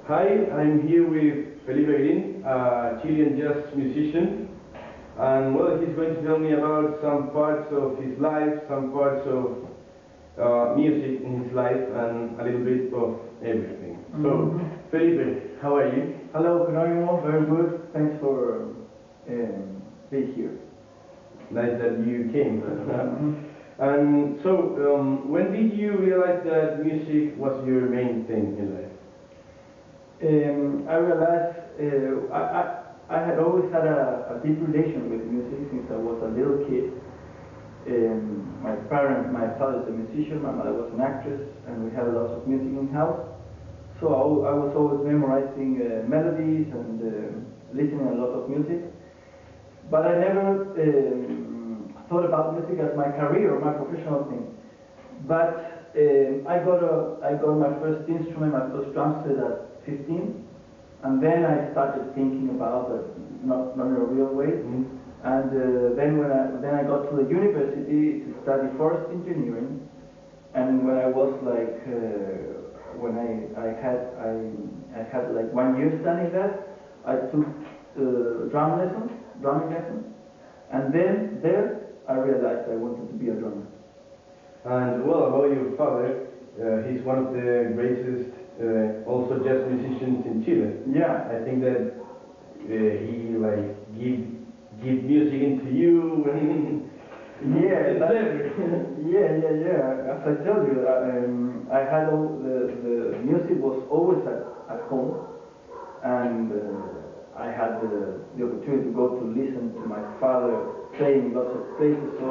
Hi, I'm here with Felipe Greene, a Chilean jazz musician, and well, he's going to tell me about some parts of his life, some parts of music in his life, and a little bit of everything. So, Felipe, how are you? Hello, Gerónimo, very good. Thanks for being here. Nice that you came. And so, when did you realize that music was your main thing in life? I realized I had always had a deep relation with music since I was a little kid. My father is a musician, my mother was an actress, and we had lots of music in the house. So I was always memorizing melodies and listening a lot of music. But I never thought about music as my career or my professional thing. But I got my first instrument, my first drum set at 15, and then I started thinking about it, not in a real way. And then I got to the university to study forest engineering, and when I was like when I had like 1 year studying that, I took drumming lessons, and then there I realized I wanted to be a drummer. And well, about your father, he's one of the greatest also jazz musicians in Chile. Yeah. I think that he like give music into you. Yeah, yeah. As I tell you, I had the music was always at home, and I had the opportunity to go to listen to my father playing lots of places. So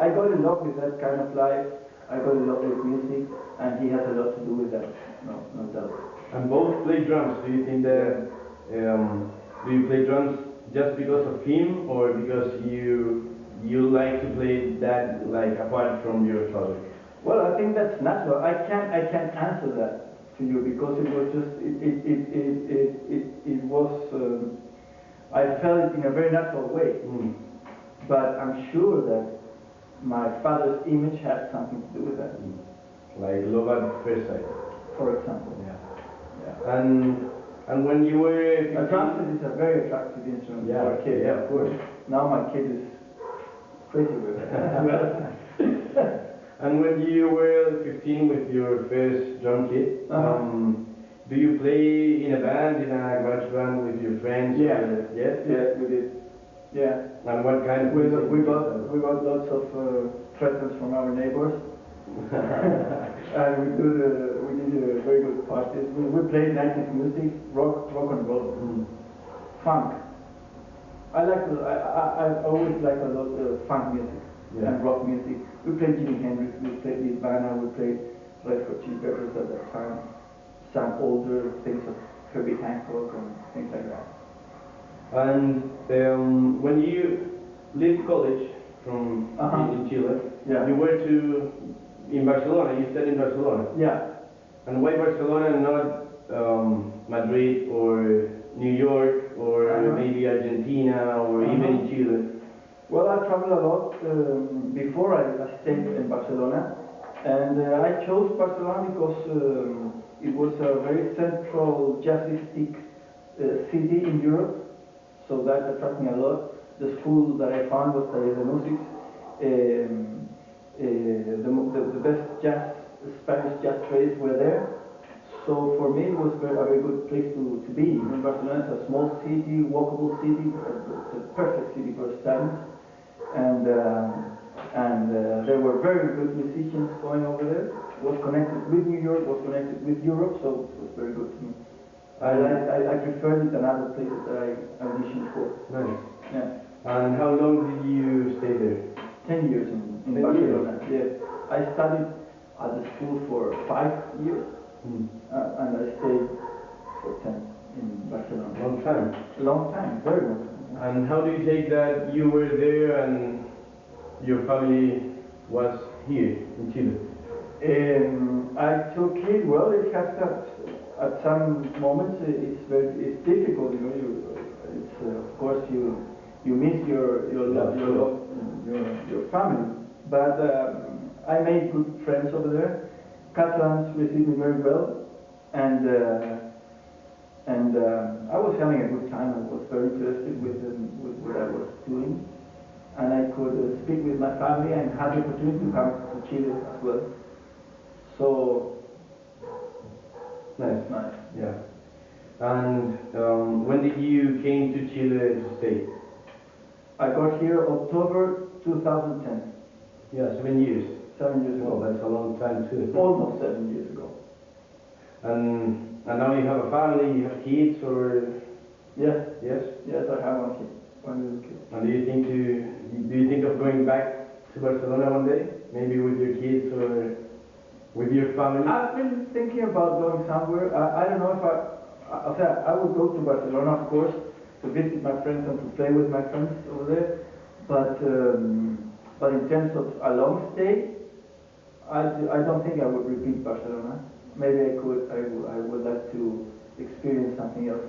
I got in love with that kind of life. I got in love with music, and he has a lot to do with that, no doubt. And both play drums. Do you think that do you play drums just because of him, or because you like to play that like apart from your father? Well, I think that's natural. I can't answer that to you because it was just it was I felt it in a very natural way. But I'm sure that my father's image had something to do with that. Like love at first sight, for example. Yeah. And when you were 15, a drum set is a very attractive instrument for a kid. Yeah, of course. Now my kid is crazy with it. And when you were 15 with your first drum kit, do you play in a band, in a garage band with your friends? Yeah. Yes? Yeah, we did. Yeah. And what kind of music? We got lots of presents from our neighbors. And we did very good parties. We played 90s music, rock and roll, funk. I always liked a lot of funk music and rock music. We played Jimi Hendrix, we played Nirvana, we played Red Hot Chili Peppers at that time. Some older things of Herbie Hancock and things like that. And when you left college from in Chile, you were in Barcelona. You studied in Barcelona. Yeah. And why Barcelona and not Madrid or New York or maybe Argentina or even in Chile? Well, I traveled a lot before I stayed in Barcelona, and I chose Barcelona because it was a very central jazzistic city in Europe, so that attracted me a lot. The school that I found was Taller de Músics. The best Spanish jazz trades were there. So for me it was a very good place to be. Barcelona is a small city, walkable city, it's a perfect city for studies. And there were very good musicians going over there. It was connected with New York, was connected with Europe, so it was very good to me. I preferred it than other places that I auditioned for. Nice. Yeah. And how long did you stay there? 10 years in Barcelona. Yes. I studied at the school for 5 years, and I stayed for 10 in Barcelona. Long time. A long time, very long time. And how do you take that you were there and your family was here in Chile? I took it well. It has that. At some moments, it's difficult. Of course you miss your family. But I made good friends over there. Catalans received me very well, and And I was having a good time. I was very interested with what I was doing. And I could speak with my family and had the opportunity to come to Chile as well. So, Nice. nice. Yeah. And when did you came to Chile to stay? I got here October 2010. Yeah, 7 years. 7 years ago. Well, that's a long time too. Almost 7 years ago. And now you have a family, you have kids, or Yes. yes? Yes, I have one kid, one little kid. And do you think of going back to Barcelona one day, maybe with your kids or with your family? I've been thinking about going somewhere. I don't know if I would go to Barcelona, of course, to visit my friends and to play with my friends over there. But in terms of a long stay, I don't think I would repeat Barcelona. Maybe I could. I would like to experience something else,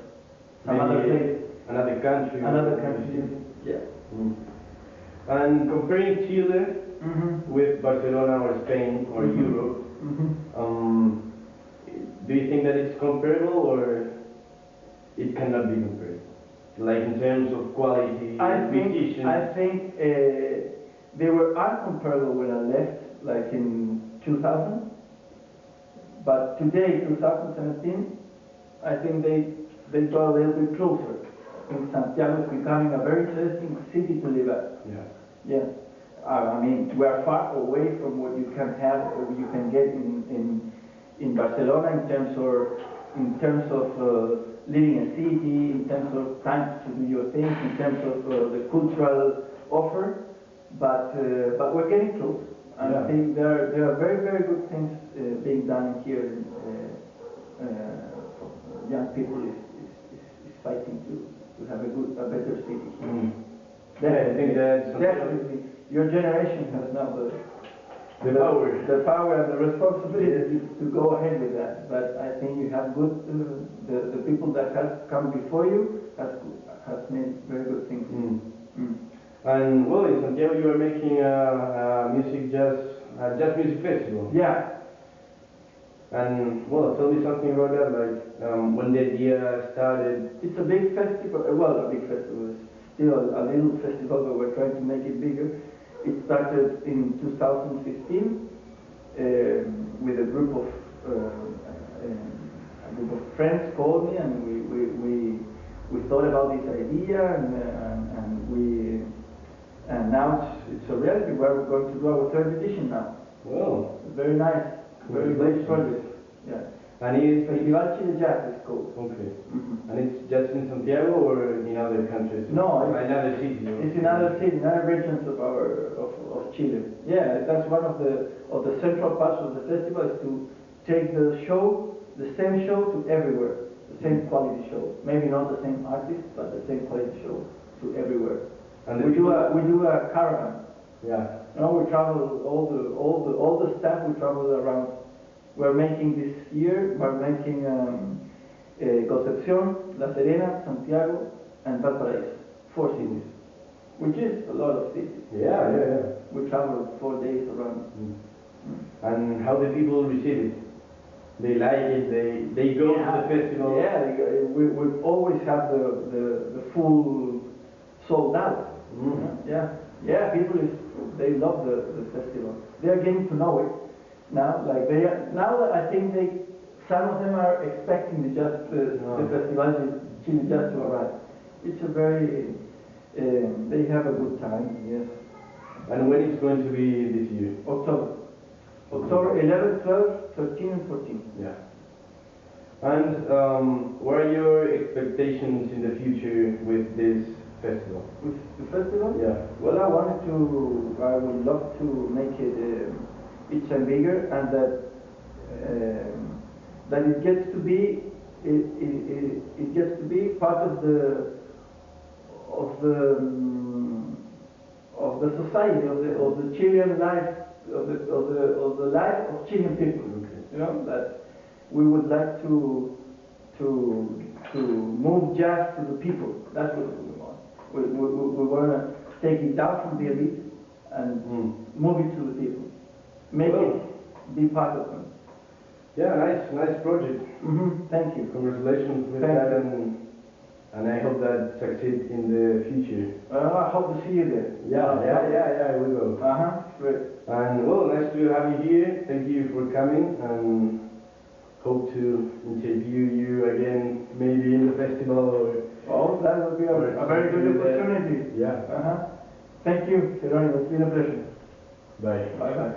some Maybe other place, another country. another country. Yeah. Mm. And comparing Chile with Barcelona or Spain or Europe, do you think that it's comparable or it cannot be compared? Like in terms of quality, musicians? I think they were uncomparable when I left, like in 2000. But today, 2017, I think they got a little bit closer. I think Santiago is becoming a very interesting city to live at. Yeah. Yeah. I mean, we are far away from what you can have or you can get in Barcelona in terms of living a city, in terms of time to do your things, in terms of the cultural offer. But we're getting close. And I think there are very, very good things being done here. Young people is fighting to have a better city. Yeah, I think that's definitely. Your generation has now the power and the responsibility to go ahead with that. But I think you have good. The people that have come before you has made very good things. And well, in Santiago you are making a jazz music festival. Yeah. And well, tell me something about that. Like when the idea started. It's a big festival. Well, a big festival. It's still a little festival, but we're trying to make it bigger. It started in 2015 with a group of friends called me, and we thought about this idea, and now it's a reality. We're going to do our third edition now. Wow. Very nice. Very great project. Yeah. And it's Festival Chile Jazz is called. Okay. And it's just in Santiago or in other countries? No, in other cities. It's in other cities, in other regions of Chile. Yeah, that's one of the central parts of the festival is to take the same show to everywhere, the same quality show. Maybe not the same artist, but the same quality show to everywhere. And we do a caravan. Yeah. You know, we travel all the staff. We travel around. We're making this year. We're making Concepción, La Serena, Santiago, and Valparaiso, 4 cities, which is a lot of cities. Yeah. We travel 4 days around. And how do people receive it? They like it. They go to the festival. Yeah, we always have the full sold out. Yeah. People they love the festival. They are getting to know it now. Now I think some of them are expecting the Festival Chile Jazz to arrive. It's a very they have a good time. Yes. And when it's going to be this year? October 11, 12, 13, and 14. Yeah. And what are your expectations in the future with this festival? With the festival? Yeah. Well, I would love to make it each and bigger, and that it gets to be part of the society of the Chilean life of the life of Chilean people. Okay. You know that we would like to move jazz to the people. That's what we want. We want to take it down from the elite and move it to the people. Make it be part of them. Yeah, nice project. Thank you. Congratulations with Thank that, you. and I hope that succeeds in the future. I hope to see you there. Yeah, we will. Great. And well, nice to have you here. Thank you for coming, and hope to interview you again, maybe in the festival or. Oh, that would be a very good opportunity. Yeah. Thank you, Gerónimo. It's been a pleasure. Bye. Bye-bye.